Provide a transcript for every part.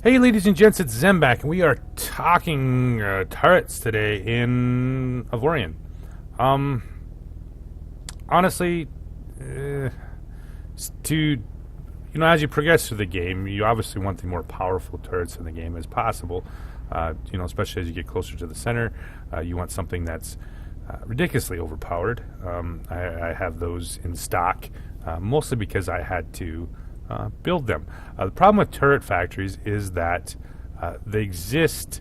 Hey ladies and gents, it's Zembak, and we are talking turrets today in Avorion. Honestly, as you progress through the game, you obviously want the more powerful turrets in the game as possible. Especially as you get closer to the center, you want something that's ridiculously overpowered. I have those in stock, mostly because I had to build them. The problem with turret factories is that they exist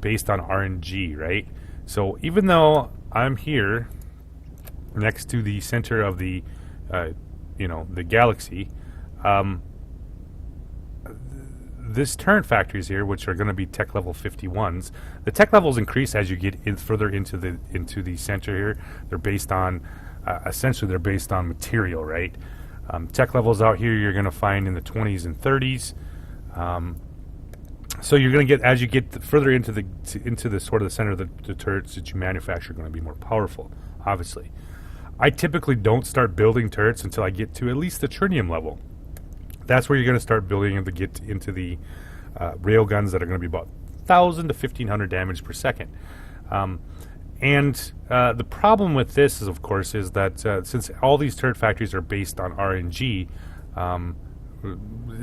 based on RNG, right? So even though I'm here next to the center of the galaxy, this turret factories here, which are going to be tech level 51s, the tech levels increase as you get further into the center here. They're based on essentially they're based on material, right? Tech levels out here you're going to find in the 20s and 30s. So you're going to get, as you get further into the sort of the center of the turrets that you manufacture, are going to be more powerful, obviously. I typically don't start building turrets until I get to at least the tritium level. That's where you're going to start building to get into the railguns that are going to be about 1,000 to 1,500 damage per second. The problem with this is, of course, is that since all these turret factories are based on RNG,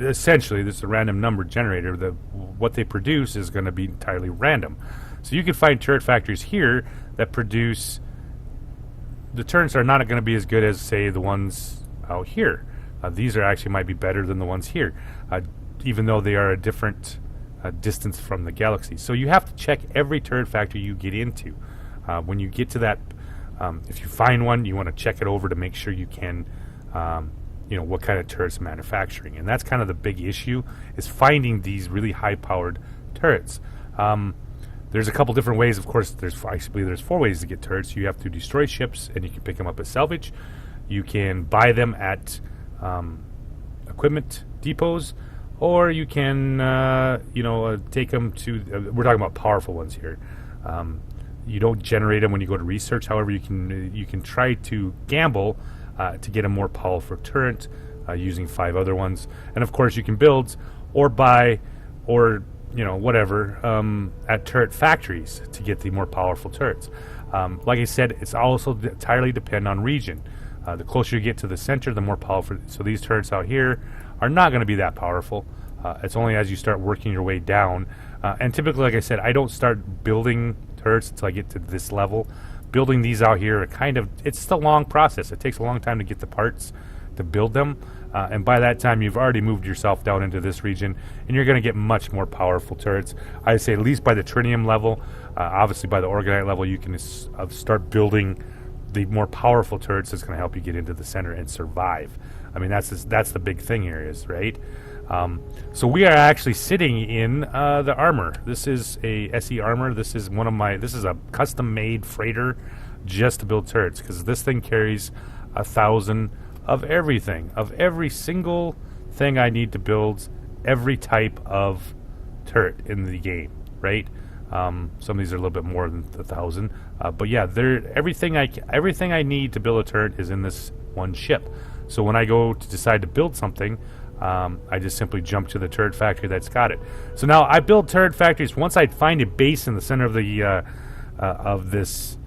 essentially this is a random number generator, what they produce is going to be entirely random. So you can find turret factories here that produce, the turrets are not going to be as good as, say, the ones out here. These actually might be better than the ones here, even though they are a different distance from the galaxy. So you have to check every turret factory you get into. When you get to that, if you find one, you want to check it over to make sure you can, what kind of turrets manufacturing. And that's kind of the big issue, is finding these really high-powered turrets. There's a couple different ways. Of course, there's 4 ways to get turrets. You have to destroy ships, and you can pick them up as salvage. You can buy them at equipment depots, or you can, take them to. We're talking about powerful ones here. You don't generate them when you go to research. However, you can try to gamble to get a more powerful turret using 5 other ones, and of course you can build or buy or whatever at turret factories to get the more powerful turrets. Like I said, it's also entirely depend on region. The closer you get to the center, the more powerful. So these turrets out here are not going to be that powerful. It's only as you start working your way down. And typically, like I said, I don't start building turrets until I get to this level. Building these out here, it's a long process. It takes a long time to get the parts to build them. And by that time, you've already moved yourself down into this region, and you're going to get much more powerful turrets. I'd say at least by the tritium level, obviously by the orgonite level, you can start building the more powerful turrets that's going to help you get into the center and survive. I mean, that's the big thing here, is right. So we are actually sitting in the armor. This is a SE armor. This is a custom-made freighter just to build turrets, because this thing carries 1,000 of everything, of every single thing I need to build every type of turret in the game, right? Some of these are a little bit more than 1,000, but yeah, everything I need to build a turret is in this one ship. So when I go to decide to build something, I just simply jump to the turret factory that's got it. So now I build turret factories. Once I find a base in the center of the of this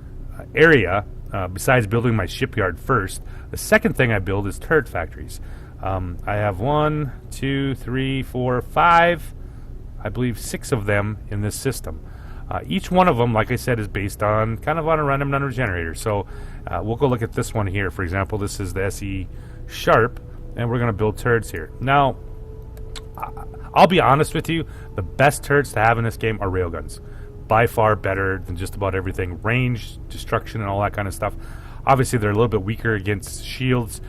area, besides building my shipyard first, the second thing I build is turret factories. I have 1, 2, 3, 4, 5, I believe 6 of them in this system. Each one of them, like I said, is based on kind of on a random number generator. So we'll go look at this one here. For example, this is the SE Sharp, and we're going to build turrets here. Now, I'll be honest with you, the best turrets to have in this game are railguns. By far better than just about everything. Range, destruction, and all that kind of stuff. Obviously, they're a little bit weaker against shields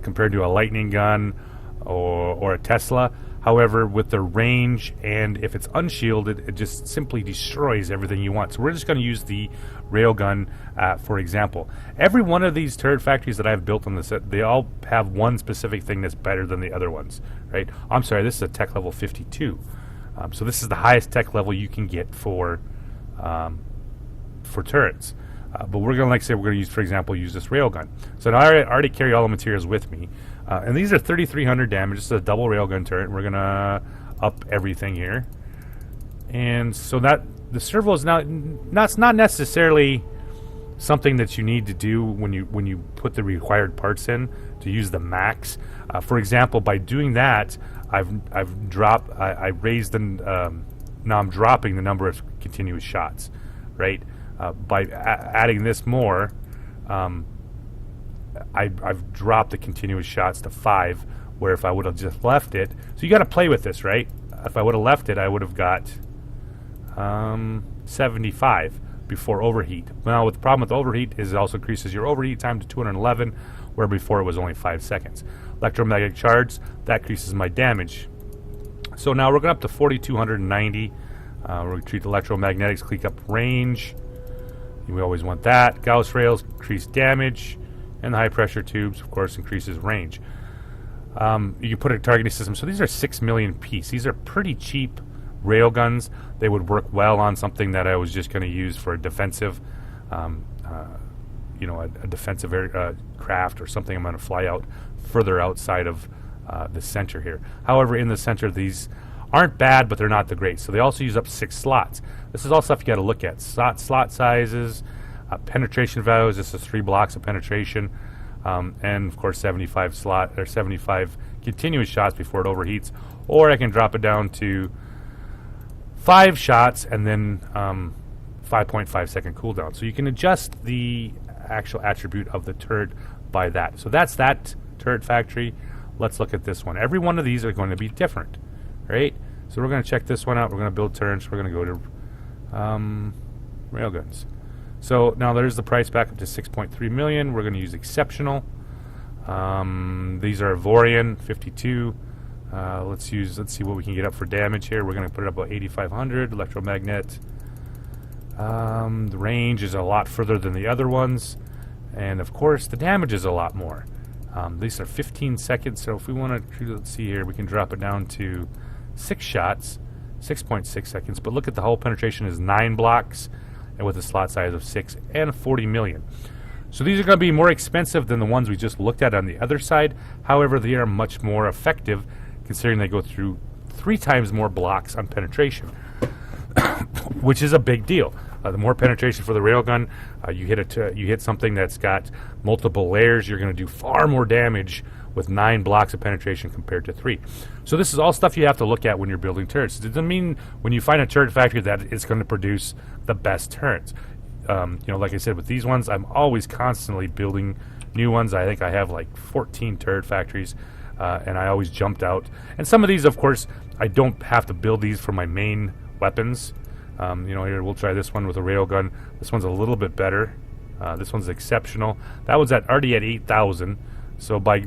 compared to a lightning gun or a Tesla. However, with the range, and if it's unshielded, it just simply destroys everything you want. So we're just going to use the railgun for example. Every one of these turret factories that I've built on the set, they all have one specific thing that's better than the other ones, right? I'm sorry, this is a tech level 52. So this is the highest tech level you can get for turrets. But we're going to use, for example, use this railgun. So now I already carry all the materials with me. And these are 3,300 damage. This is a double railgun turret. We're going to up everything here. And so that the servo is not necessarily something that you need to do when you put the required parts in to use the max. For example, by doing that, I raised the now I'm dropping the number of continuous shots, right? By adding this more, I've dropped the continuous shots to 5, where if I would have just left it, so you got to play with this, right? If I would have left it, I would have got 75 before overheat. Now, with the problem with overheat is it also increases your overheat time to 211, where before it was only 5 seconds. Electromagnetic charge, that increases my damage. So now we're going up to 4,290. We're going to treat electromagnetics, click up range. We always want that. Gauss rails increase damage, and the high pressure tubes, of course, increases range. You can put a targeting system. So these are 6 million piece. These are pretty cheap railguns. They would work well on something that I was just going to use for a defensive, a defensive craft or something I'm going to fly out further outside of the center here. However, in the center, these aren't bad, but they're not the great. So they also use up 6 slots. This is all stuff you got to look at. Slot sizes, penetration values. This is 3 blocks of penetration, and of course 75 continuous shots before it overheats. Or I can drop it down to 5 shots and then 5.5 second cooldown. So you can adjust the actual attribute of the turret by that. So that's that turret factory. Let's look at this one. Every one of these are going to be different, right? So we're going to check this one out. We're going to build turrets. We're going to go to railguns. So now there's the price back up to 6.3 million. We're going to use exceptional. These are Avorion 52. Let's see what we can get up for damage here. We're going to put it up about 8,500 electromagnet. The range is a lot further than the other ones, and of course the damage is a lot more. These are 15 seconds, so if we want to, let's see here, we can drop it down to 6 shots, 6.6 seconds. But look at the hull penetration is 9 blocks, and with a slot size of 6 and 40 million. So these are going to be more expensive than the ones we just looked at on the other side. However, they are much more effective, considering they go through 3 times more blocks on penetration, which is a big deal. The more penetration for the railgun, you hit something that's got multiple layers, you're going to do far more damage with 9 blocks of penetration compared to 3. So this is all stuff you have to look at when you're building turrets. It doesn't mean when you find a turret factory that it's going to produce the best turrets. Like I said, with these ones, I'm always constantly building new ones. I think I have like 14 turret factories, and I always jumped out. And some of these, of course, I don't have to build these for my main weapons. Here we'll try this one with a railgun. This one's a little bit better. This one's exceptional. That one's already at 8,000. So by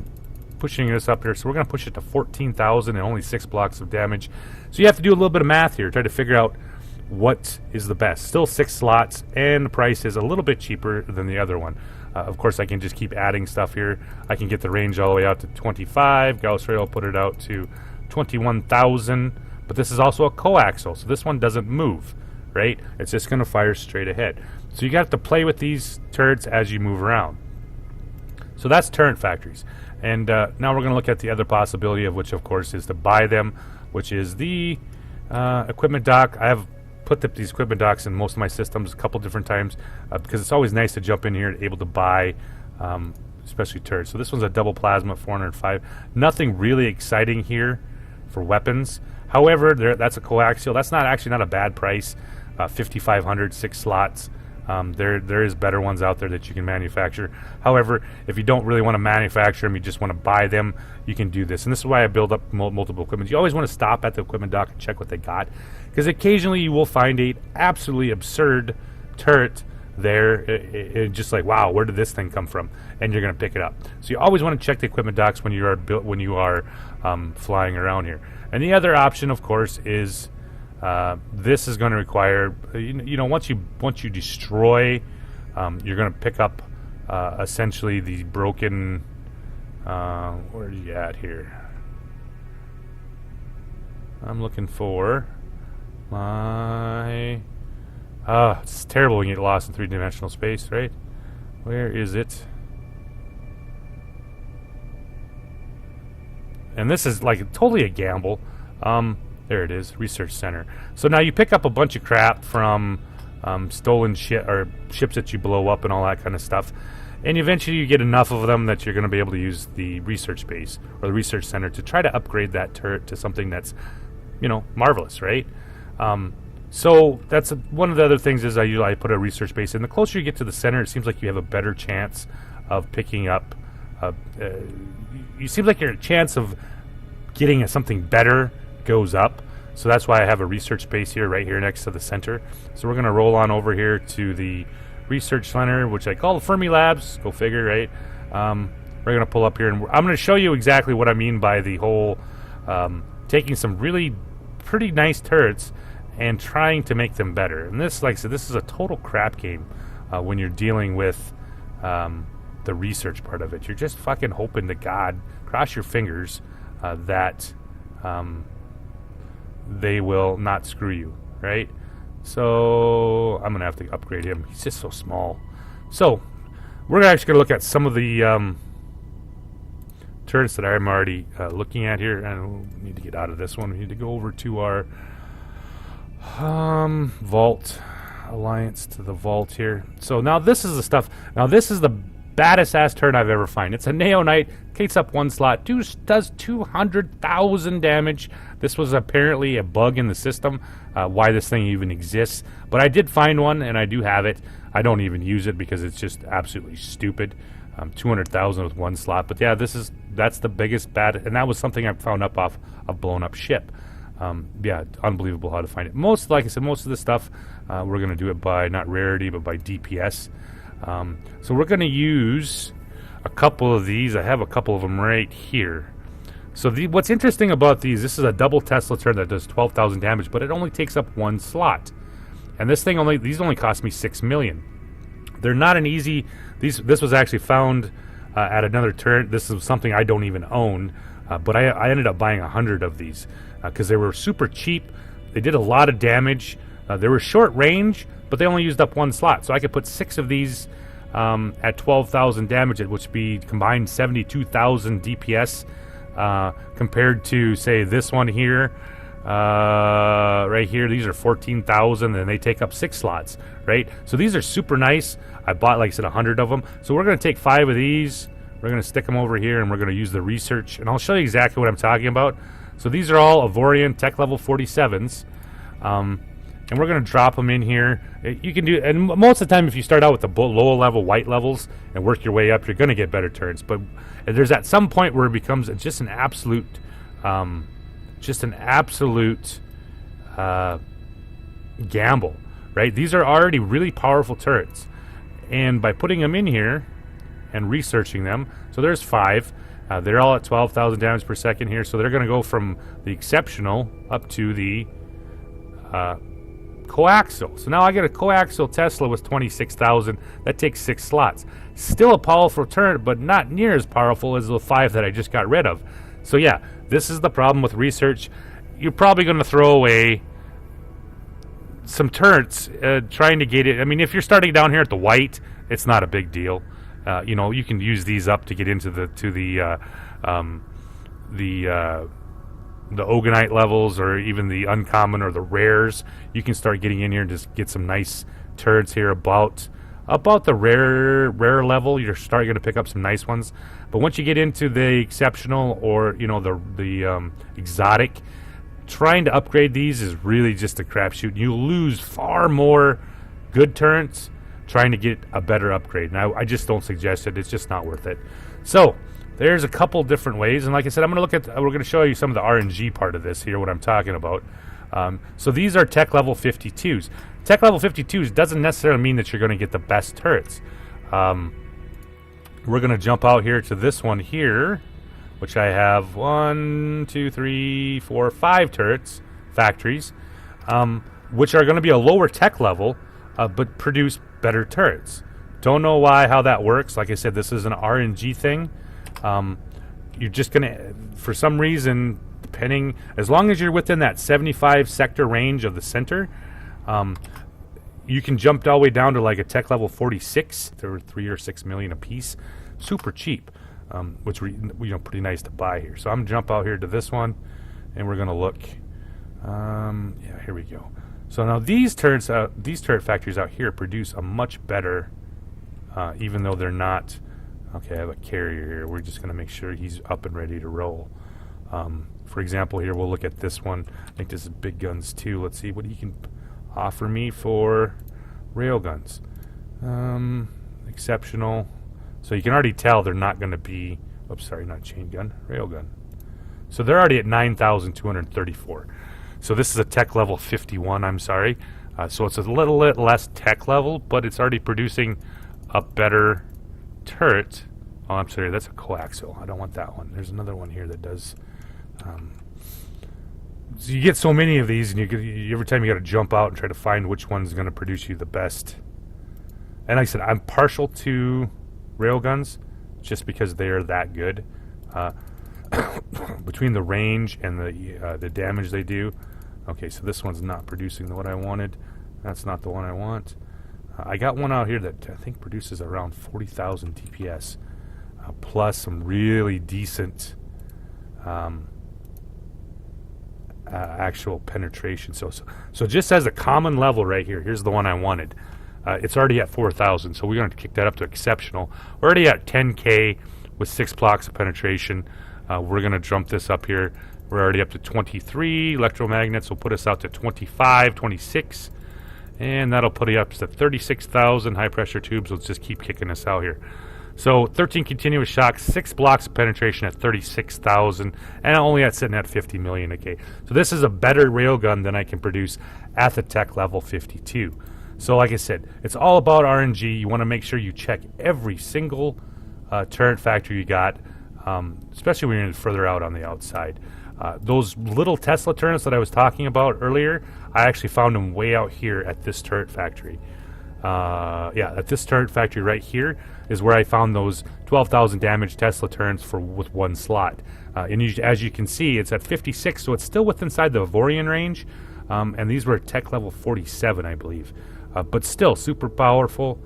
pushing this up here, so we're going to push it to 14,000 and only 6 blocks of damage. So you have to do a little bit of math here, try to figure out what is the best. Still 6 slots, and the price is a little bit cheaper than the other one. Of course, I can just keep adding stuff here. I can get the range all the way out to 25. Gauss rail, put it out to 21,000. But this is also a coaxial, so this one doesn't move, right? It's just going to fire straight ahead. So you got to play with these turrets as you move around. So that's turret factories. And now we're going to look at the other possibility, of which, of course, is to buy them, which is the equipment dock. I have put these equipment docks in most of my systems a couple different times because it's always nice to jump in here and able to buy especially turrets. So this one's a double plasma, 405. Nothing really exciting here for weapons. However, that's a coaxial. That's actually not a bad price. 5,500, 6 slots. There is better ones out there that you can manufacture. However, if you don't really want to manufacture them, you just want to buy them, you can do this. And this is why I build up multiple equipment. You always want to stop at the equipment dock and check what they got, because occasionally you will find a absolutely absurd turret there, just like, wow, where did this thing come from? And you're going to pick it up. So you always want to check the equipment docks when you are flying around here. And the other option, of course, is this is going to require, once you destroy, you're going to pick up essentially the broken. Where are you at here? I'm looking for my. It's terrible when you get lost in 3-dimensional space, right? Where is it? And this is like totally a gamble. There it is, Research Center. So now you pick up a bunch of crap from stolen ship or ships that you blow up and all that kind of stuff, and eventually you get enough of them that you're going to be able to use the research base or the research center to try to upgrade that turret to something that's, you know, marvelous, right? So that's one of the other things is I put a research base in. The closer you get to the center, it seems like you have a better chance of picking up. You seem like your chance of getting something better goes up. So that's why I have a research base here, right here next to the center. So we're going to roll on over here to the research center, which I call the Fermi Labs. Go figure, right? We're going to pull up here, and I'm going to show you exactly what I mean by the whole taking some really pretty nice turrets and trying to make them better. And this, like I said, this is a total crap game when you're dealing with the research part of it. You're just fucking hoping to God, cross your fingers, that they will not screw you, right? So I'm going to have to upgrade him. He's just so small. So we're actually going to look at some of the turrets that I'm already looking at here. And we need to get out of this one. We need to go over to our vault alliance, to the vault here. So now this is the stuff. Now this is the baddest ass turret I've ever found. It's a Neonite, takes up one slot, does 200,000 damage. This was apparently a bug in the system, why this thing even exists. But I did find one, and I do have it. I don't even use it because it's just absolutely stupid. 200,000 with one slot. But yeah, that's the biggest bad, and that was something I found up off a blown up ship. Yeah, unbelievable how to find it. Like I said, most of the stuff we're going to do it by not rarity, but by DPS. So we're going to use a couple of these. I have a couple of them right here. So what's interesting about these, this is a double Tesla turret that does 12,000 damage, but it only takes up one slot. And these only cost me 6 million. They're not an easy. This was actually found at another turret. This is something I don't even own, but I ended up buying 100 of these because they were super cheap. They did a lot of damage. They were short range, but they only used up one slot. So I could put 6 of these at 12,000 damage, which would be combined 72,000 DPS, compared to, say, this one here. Right here, these are 14,000, and they take up 6 slots, right? So these are super nice. I bought, like I said, 100 of them. So we're going to take 5 of these. We're going to stick them over here, and we're going to use the research. And I'll show you exactly what I'm talking about. So these are all Avorion tech level 47s. And we're going to drop them in here. You can do, and most of the time, if you start out with the lower level white levels and work your way up, you're going to get better turns. But there's at some point where it becomes just an absolute, gamble, right? These are already really powerful turrets, and by putting them in here and researching them, so there's 5. They're all at 12,000 damage per second here, so they're going to go from the exceptional up to the Coaxial. So now I get a Coaxial Tesla with 26,000. That takes 6 slots. Still a powerful turret, but not near as powerful as the 5 that I just got rid of. So yeah, this is the problem with research. You're probably going to throw away some turrets trying to get it. I mean, if you're starting down here at the white, it's not a big deal. You know, you can use these up to get into the Ogonite levels, or even the uncommon or the rares. You can start getting in here and just get some nice turrets here about the rare level. You're starting to pick up some nice ones. But once you get into the exceptional, or you know, the exotic, trying to upgrade these is really just a crapshoot. You lose far more good turrets trying to get a better upgrade. Now, I just don't suggest it. It's just not worth it. So there's a couple different ways, and like I said, we're going to show you some of the RNG part of this here, what I'm talking about. So these are tech level 52s. Tech level 52s doesn't necessarily mean that you're going to get the best turrets. We're going to jump out here to this one here, which I have 5 turrets, factories, which are going to be a lower tech level, but produce better turrets. Don't know how that works. Like I said, this is an RNG thing. You're just going to, for some reason, as long as you're within that 75 sector range of the center, you can jump all the way down to like a tech level 46. They're 3 or 6 million a piece. Super cheap, which pretty nice to buy here. So I'm going to jump out here to this one, and we're going to look. Yeah, here we go. So now these turret factories out here produce a much better, even though they're not. Okay, I have a carrier here. We're just going to make sure he's up and ready to roll. For example, here we'll look at this one. I think this is big guns too. Let's see what he can offer me for railguns. Exceptional. So you can already tell they're not going to be. Oops, sorry, not chain gun, railgun. So they're already at 9,234. So this is a tech level 51. I'm sorry. So it's a little bit less tech level, but it's already producing a better turret. Oh, I'm sorry, that's a coaxial. I don't want that one. There's another one here that does. So you get so many of these, and every time you got to jump out and try to find which one's going to produce you the best. And like I said, I'm partial to railguns just because they are that good. Between the range and the damage they do. Okay, so this one's not producing what I wanted. That's not the one I want. I got one out here that I think produces around 40,000 DPS, plus some really decent actual penetration. So just as a common level right here, here's the one I wanted. It's already at 4,000, so we're going to kick that up to exceptional. We're already at 10K with 6 blocks of penetration. We're going to jump this up here. We're already up to 23. Electromagnets will put us out to 25, 26. And that'll put it up to 36,000. High pressure tubes will just keep kicking us out here. So 13 continuous shocks, 6 blocks of penetration at 36,000. And only at sitting at 50 million. Okay. So this is a better railgun than I can produce at the tech level 52. So like I said, it's all about RNG. You want to make sure you check every single turret factory you got. Especially when you're further out on the outside. Those little Tesla turrets that I was talking about earlier, I actually found them way out here at this turret factory. Yeah, at this turret factory right here is where I found those 12,000 damage Tesla turrets with one slot. And as you can see, it's at 56, so it's still within inside the Avorion range. And these were tech level 47, I believe. But still super powerful.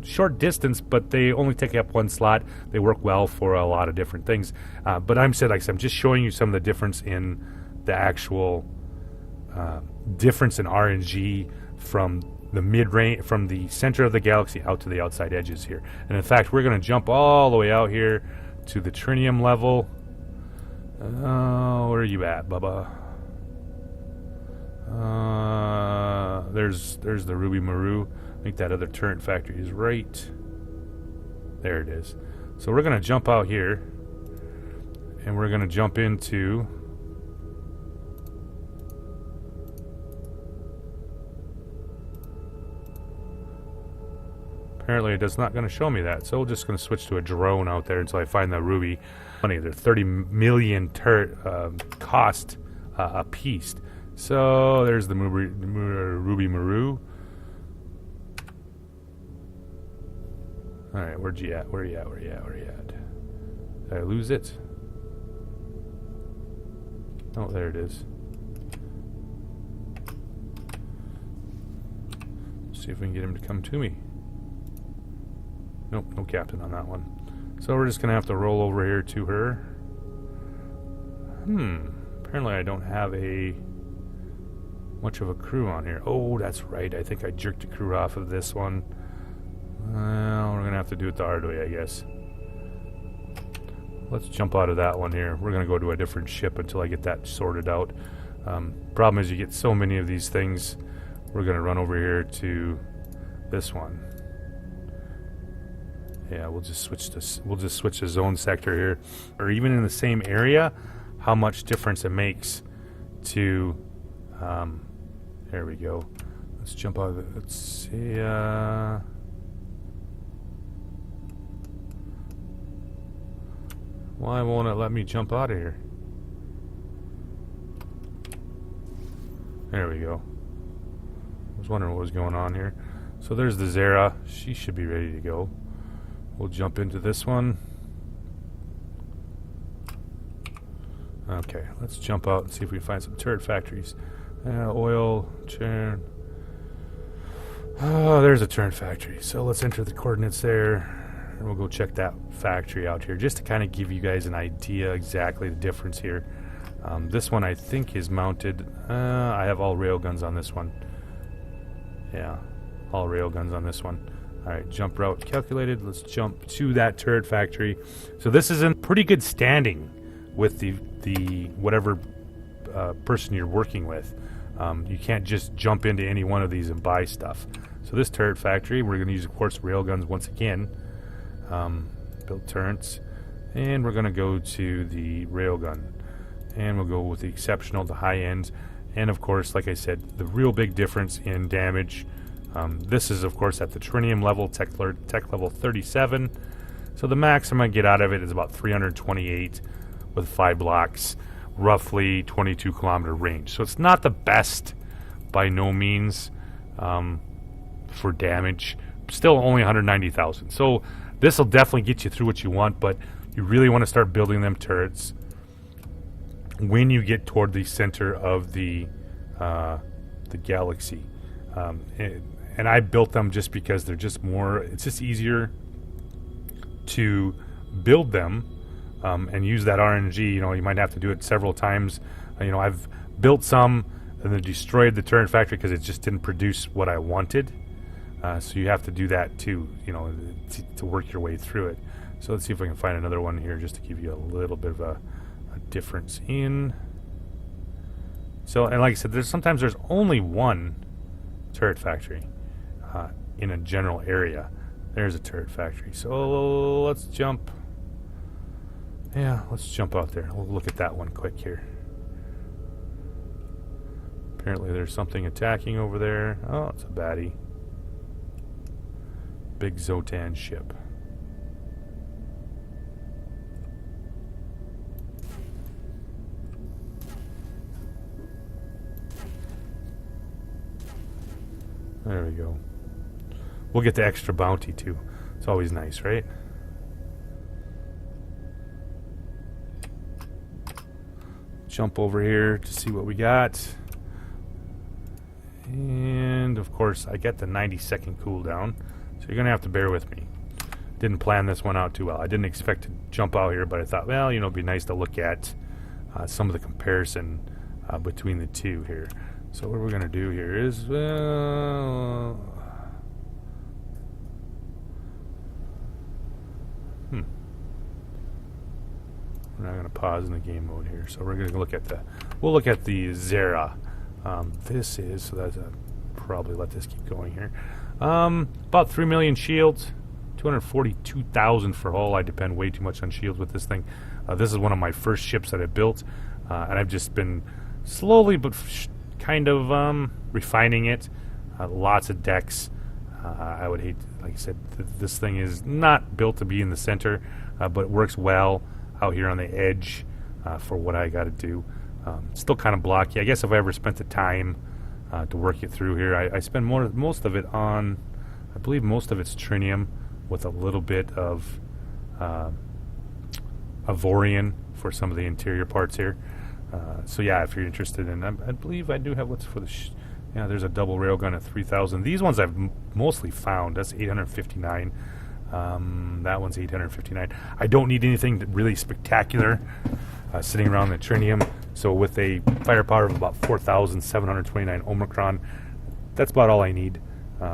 Short distance, but they only take up one slot. They work well for a lot of different things. But I'm just showing you some of the difference in the actual difference in RNG from the mid-range, from the center of the galaxy out to the outside edges here. And in fact, we're going to jump all the way out here to the trinium level. Where are you at, Bubba? There's the Ruby Maru. I think that other turret factory is right there. It is. So we're going to jump out here, and we're going to jump into apparently it's not going to show me that, so we're just going to switch to a drone out there until I find the Ruby. Funny, they're 30 million turret cost a piece. So there's the Ruby Maru. Alright, where'd you at? Where you at? Did I lose it? Oh, there it is. See if we can get him to come to me. Nope, no captain on that one. So we're just going to have to roll over here to her. Apparently I don't have much of a crew on here. Oh, that's right. I think I jerked a crew off of this one. Well, we're going to have to do it the hard way, I guess. Let's jump out of that one here. We're going to go to a different ship until I get that sorted out. Problem is you get so many of these things. We're going to run over here to this one. Yeah, we'll just switch to zone sector here. Or even in the same area, how much difference it makes to... there we go. Let's jump out of it. Let's see... Why won't it let me jump out of here? There we go. I was wondering what was going on here. So there's the Zera. She should be ready to go. We'll jump into this one. Okay, let's jump out and see if we can find some turret factories. Oil, churn. Oh, there's a turret factory. So let's enter the coordinates there. And we'll go check that factory out here just to kind of give you guys an idea exactly the difference here. This one I think is mounted. I have all railguns on this one. Yeah, all railguns on this one. Alright, jump route calculated. Let's jump to that turret factory. So this is in pretty good standing with the whatever person you're working with. You can't just jump into any one of these and buy stuff. So this turret factory, we're going to use, of course, railguns once again. Build turrets. And we're going to go to the railgun. And we'll go with the exceptional, the high end. And, of course, like I said, the real big difference in damage. This is, of course, at the trinium level, tech level 37. So the max I'm going to get out of it is about 328 with 5 blocks. Roughly 22 kilometer range. So it's not the best by no means for damage. Still only 190,000. So this will definitely get you through what you want, but you really want to start building them turrets when you get toward the center of the galaxy. And I built them just because they're just more, it's just easier to build them. And use that RNG. You know, you might have to do it several times. You know, I've built some and then destroyed the turret factory because it just didn't produce what I wanted. So you have to do that too, you know, to work your way through it. So let's see if I can find another one here just to give you a little bit of a difference in. So, and like I said, sometimes there's only one turret factory in a general area. There's a turret factory. So let's jump. Yeah, let's jump out there. We'll look at that one quick here. Apparently there's something attacking over there. Oh, it's a baddie. Big Zotan ship. There we go. We'll get the extra bounty too. It's always nice, right? Jump over here to see what we got. And of course I get the 90-second cooldown, so you're gonna have to bear with me. Didn't plan this one out too well. I didn't expect to jump out here, but I thought, well, you know, it'd be nice to look at some of the comparison between the two here. So what we're gonna do here is we're not going to pause in the game mode here, so we're going to look at we'll look at the Zera. This is, so that's probably let this keep going here. About 3 million shields, 242,000 for hull. I depend way too much on shields with this thing. This is one of my first ships that I built, and I've just been slowly but kind of refining it. Lots of decks. I would hate, like I said, this thing is not built to be in the center, but it works well out here on the edge for what I got to do. Still kind of blocky. I guess if I ever spent the time to work it through here, I spend most of it on, I believe most of it's trinium with a little bit of Avorion for some of the interior parts here. So yeah, if you're interested in, I believe I do have what's for the, yeah, there's a double railgun at 3,000. These ones I've mostly found. That's 859. That one's 859. I don't need anything really spectacular sitting around the trinium. So with a firepower of about 4,729 Omicron, that's about all I need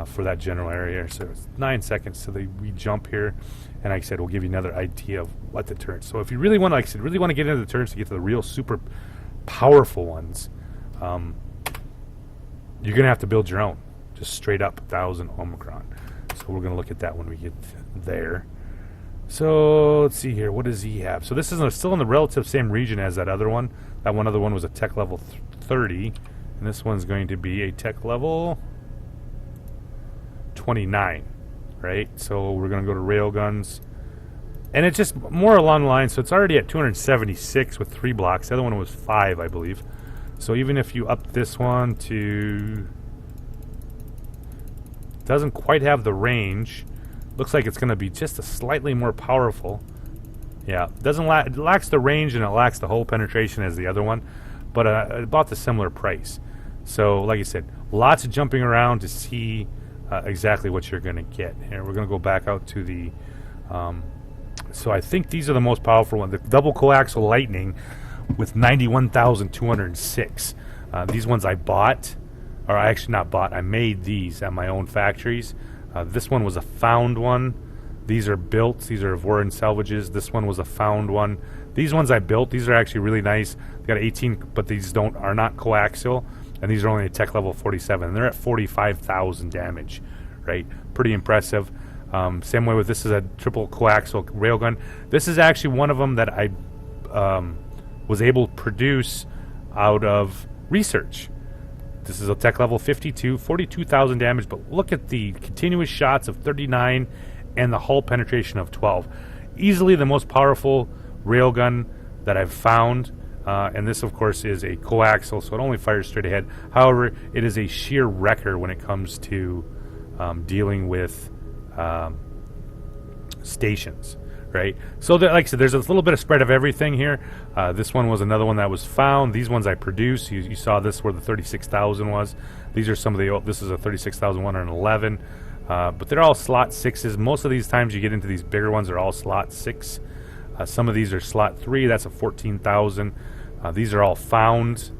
for that general area. So it's 9 seconds so we jump here, and like I said, we'll give you another idea of what the turrets. So if you really want, like I said, really want to get into the turrets to get to the real super powerful ones, you're gonna have to build your own, just straight up 1,000 Omicron. So we're gonna look at that when we get there. So let's see here. What does he have? So this is still in the relative same region as that other one. That other one was a tech level 30, and this one's going to be a tech level 29, right? So we're going to go to railguns, and it's just more along the line. So it's already at 276 with 3 blocks. The other one was 5, I believe. So even if you up this one to, doesn't quite have the range. Looks like it's going to be just a slightly more powerful. Yeah, it lacks the range and it lacks the hull penetration as the other one, but about the similar price. So, like I said, lots of jumping around to see exactly what you're going to get. Here, we're going to go back out to the. So I think these are the most powerful ones. The double coaxial lightning with 91,206. These ones I bought, or I actually not bought, I made these at my own factories. This one was a found one. These are built. These are Avorion salvages. This one was a found one. These ones I built. These are actually really nice. They got 18, but these are not coaxial, and these are only at tech level 47. And they're at 45,000 damage, right? Pretty impressive. Same way with this is a triple coaxial railgun. This is actually one of them that I was able to produce out of research. This is a tech level 52, 42,000 damage, but look at the continuous shots of 39 and the hull penetration of 12. Easily the most powerful railgun that I've found, and this of course is a coaxial, so it only fires straight ahead. However, it is a sheer wrecker when it comes to dealing with stations, right? So that, like I said, there's a little bit of spread of everything here. This one was another one that was found. These ones I produced. You saw this where the 36,000 was. These are some of the old, this is a 36,111. But they're all slot 6s. Most of these times you get into these bigger ones are all slot 6. Some of these are slot 3. That's a 14,000. These are all found.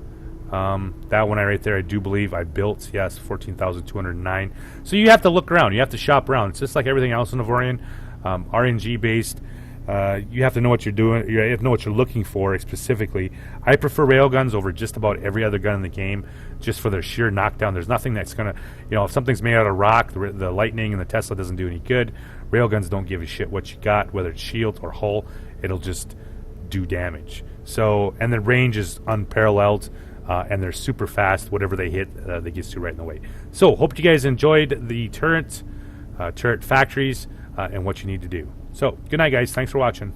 That one right there I do believe I built. Yes, 14,209. So you have to look around. You have to shop around. It's just like everything else in Avorion. RNG based. You have to know what you're doing. You have to know what you're looking for specifically. I prefer railguns over just about every other gun in the game, just for their sheer knockdown. There's nothing that's gonna, if something's made out of rock, the lightning and the Tesla doesn't do any good. Railguns don't give a shit what you got, whether it's shield or hull. It'll just do damage. So, and the range is unparalleled, and they're super fast. Whatever they hit, they gets you right in the way. So, hope you guys enjoyed the turret factories, and what you need to do. So, good night, guys. Thanks for watching.